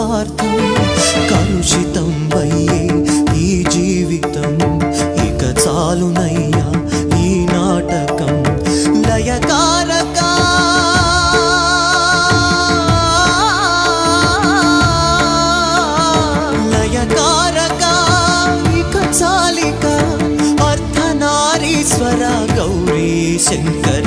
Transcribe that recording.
స్వార్థం కలుషితం అయ్యే ఈ జీవితం ఇక చాలునయ్యా ఈ నాటకం లయకారక లయకారక ఇక చాలిక అర్ధనారీశ్వర గౌరీ శంకర